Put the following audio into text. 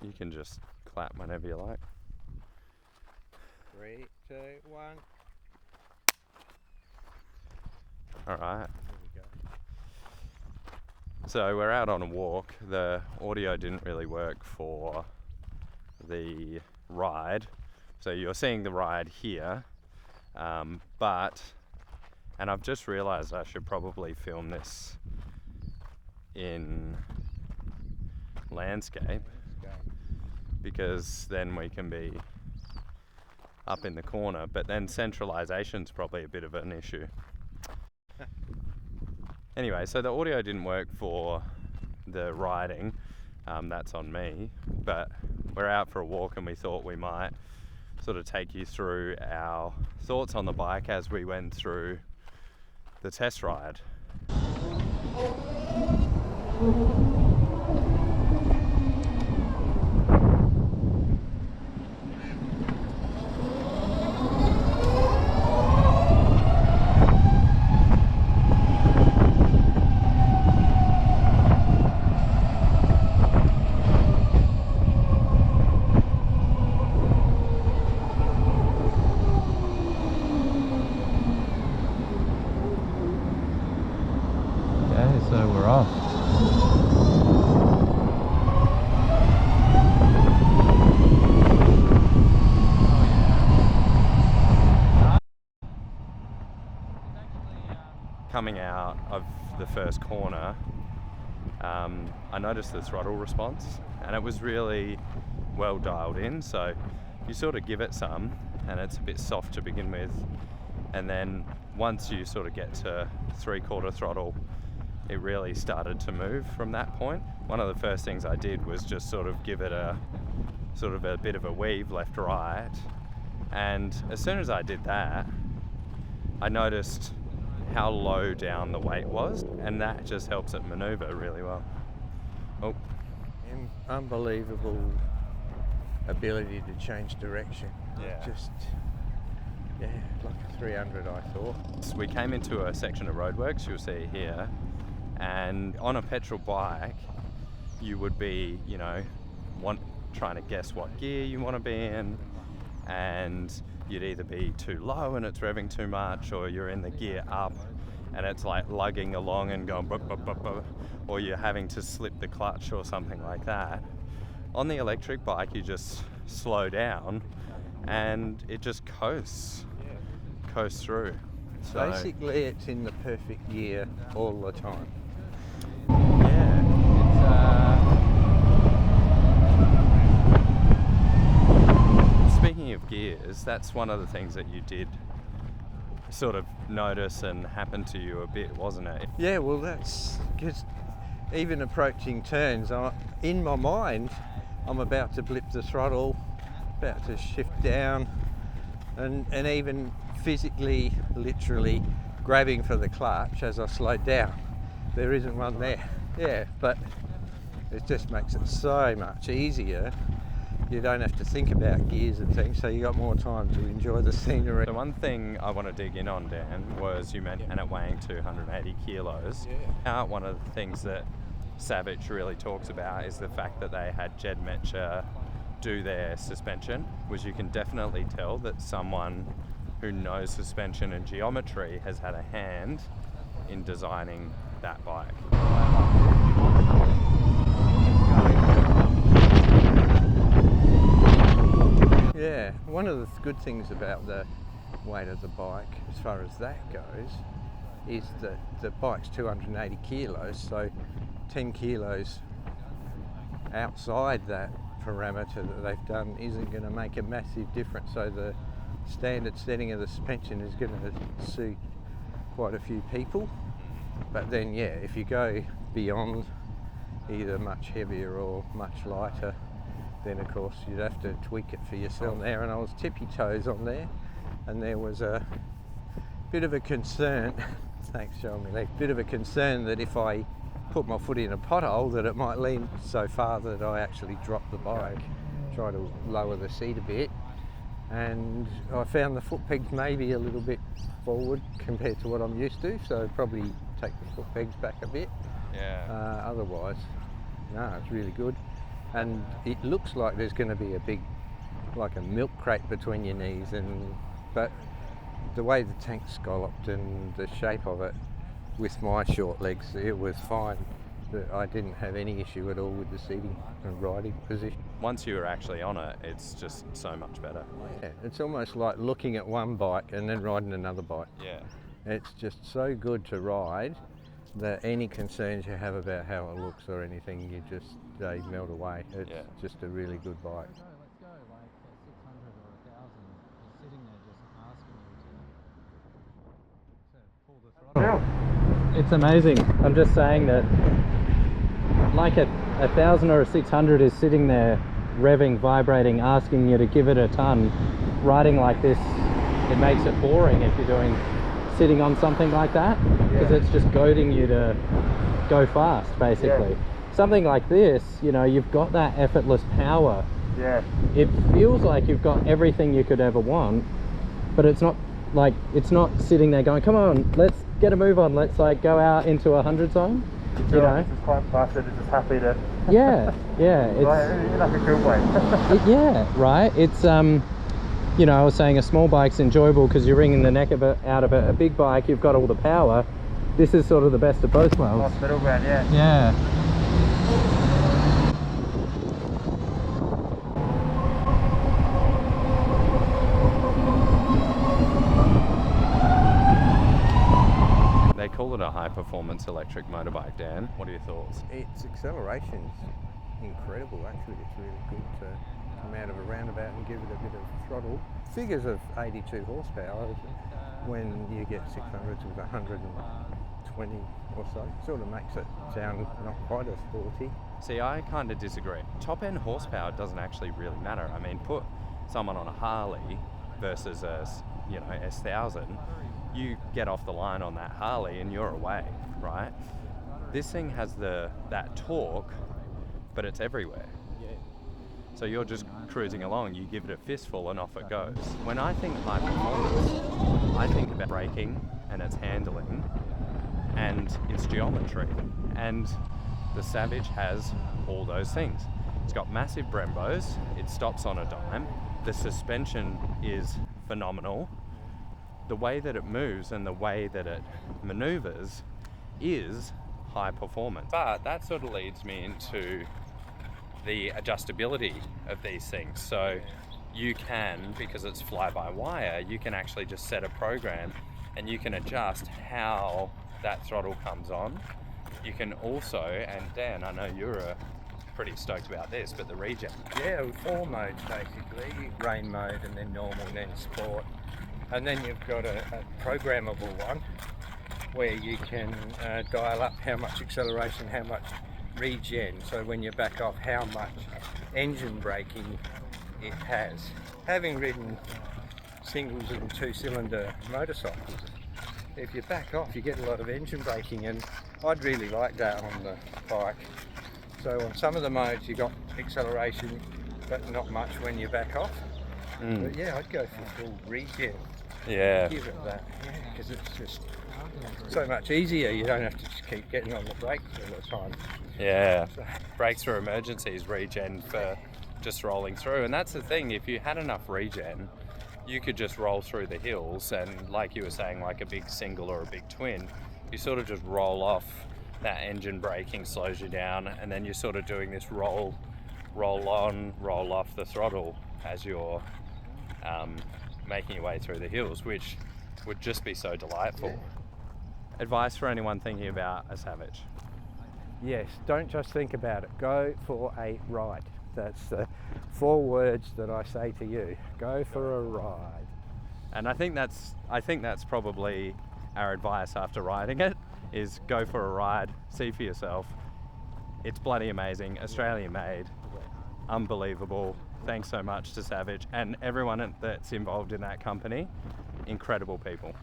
You can just clap whenever you like. 3, 2, 1. Alright. There we go. So we're out on a walk. The audio didn't really work for the ride. So you're seeing the ride here. And I've just realised I should probably film this in landscape, because then we can be up in the corner, but then centralization's probably a bit of an issue. Anyway, so the audio didn't work for the riding, that's on me, but we're out for a walk and we thought we might sort of take you through our thoughts on the bike as we went through the test ride. So we're off. Coming out of the first corner, I noticed the throttle response, and it was really well dialed in. So you sort of give it some, and it's a bit soft to begin with, and then once you sort of get to 3/4 throttle, it really started to move from that point. One of the first things I did was just sort of give it a bit of a weave left right, and as soon as I did that, I noticed how low down the weight was, and that just helps it maneuver really well. Oh, Unbelievable ability to change direction. Yeah. Like a 300, I thought. so we came into a section of roadworks, you'll see here, and on a petrol bike you would be, trying to guess what gear you want to be in, and you'd either be too low and it's revving too much, or you're in the gear up and it's like lugging along and going bup, bup, bup, bup, or you're having to slip the clutch or something like that. On the electric bike you just slow down and it just coasts through. So Basically, it's in the perfect gear all the time. Speaking of gears, that's one of the things that you did sort of notice and happen to you a bit, wasn't it? Yeah, well, that's because even approaching turns, in my mind, I'm about to blip the throttle, about to shift down, and even physically, literally grabbing for the clutch as I slowed down. There isn't one there. Yeah, but it just makes it so much easier. You don't have to think about gears and things, so you got more time to enjoy the scenery. The one thing I want to dig in on, Dan, was you mentioned it weighing 280 kilos. One of the things that Savic really talks about is the fact that they had Jed Metcher do their suspension, which you can definitely tell that someone who knows suspension and geometry has had a hand in designing that bike. Yeah, one of the good things about the weight of the bike, as far as that goes, is that the bike's 280 kilos, so 10 kilos outside that parameter that they've done isn't going to make a massive difference. So the standard setting of the suspension is going to suit quite a few people. But then, yeah, if you go beyond either much heavier or much lighter, then of course you'd have to tweak it for yourself there. And I was tippy toes on there, and there was a bit of a concern, thanks showing me that, bit of a concern that if I put my foot in a pothole that it might lean so far that I actually drop the bike, try to lower the seat a bit. And I found the foot pegs maybe a little bit forward compared to what I'm used to, so probably take the foot pegs back a bit. Yeah. Otherwise, no, it's really good. and it looks like there's going to be a big, like a milk crate between your knees, but the way the tank's scalloped and the shape of it, with my short legs, it was fine. I didn't have any issue at all with the seating and riding position. Once you're actually on it, it's just so much better. Yeah, it's almost like looking at one bike and then riding another bike. Yeah. It's just so good to ride that any concerns you have about how it looks or anything, they melt away. It's just a really good bike. Let's go, like for 600 or 1,000, he's sitting there just asking you to pull the throttle. It's amazing. I'm just saying that, like a 1,000 or a 600 is sitting there revving, vibrating, asking you to give it a ton. Riding like this, it makes it boring if you're sitting on something like that, because it's just goading you to go fast, basically. Something like this, you know, you've got that effortless power. It feels like you've got everything you could ever want, but it's not sitting there going, come on, let's get a move on, let's like go out into 100 zone. You know, it's just quite fast, it's just happy to. It's like a good way. Right. It's you know, I was saying a small bike's enjoyable because you're wringing the neck out of it. A big bike, you've got all the power. This is sort of the best of both worlds. Nice middle ground, yeah. Yeah. They call it a high-performance electric motorbike, Dan. What are your thoughts? Its acceleration's incredible, actually. It's really good to come out of a roundabout and give it a bit of throttle. Figures of 82 horsepower when you get 600s with 120 or so. Sort of makes it sound not quite as sporty. See, I kind of disagree. Top-end horsepower doesn't actually really matter. I mean, put someone on a Harley versus a, you know, S1000, you get off the line on that Harley and you're away, right? This thing has that torque, but it's everywhere. So you're just cruising along, you give it a fistful and off it goes. When I think high performance, I think about braking and its handling and its geometry. And the Savic has all those things. It's got massive Brembos, it stops on a dime, the suspension is phenomenal. The way that it moves and the way that it maneuvers is high performance. But that sort of leads me into the adjustability of these things. So you can, because it's fly-by-wire, you can actually just set a program and you can adjust how that throttle comes on. You can also, and Dan, I know you're pretty stoked about this, but the regen. Yeah, 4 modes basically, rain mode and then normal and then sport. And then you've got a programmable one where you can dial up how much acceleration, how much regen, so when you back off how much engine braking it has. Having ridden singles and 2-cylinder motorcycles, if you back off you get a lot of engine braking, and I'd really like that on the bike. So on some of the modes you got acceleration but not much when you back off. But yeah, I'd go for full regen. Yeah. Give it that, because it's just so much easier. You don't have to just keep getting on the brakes all the time. Yeah. Brakes for emergencies, regen for just rolling through. And that's the thing, if you had enough regen, you could just roll through the hills, and like you were saying, like a big single or a big twin, you sort of just roll off. That engine braking slows you down, and then you're sort of doing this roll on, roll off the throttle as you're making your way through the hills, which would just be so delightful. Yeah. Advice for anyone thinking about a Savic? Yes, don't just think about it. Go for a ride. That's the 4 words that I say to you. Go for a ride. And I think that's probably our advice after riding it, is go for a ride, see for yourself. It's bloody amazing, Australian made, unbelievable. Thanks so much to Savic and everyone that's involved in that company. Incredible people.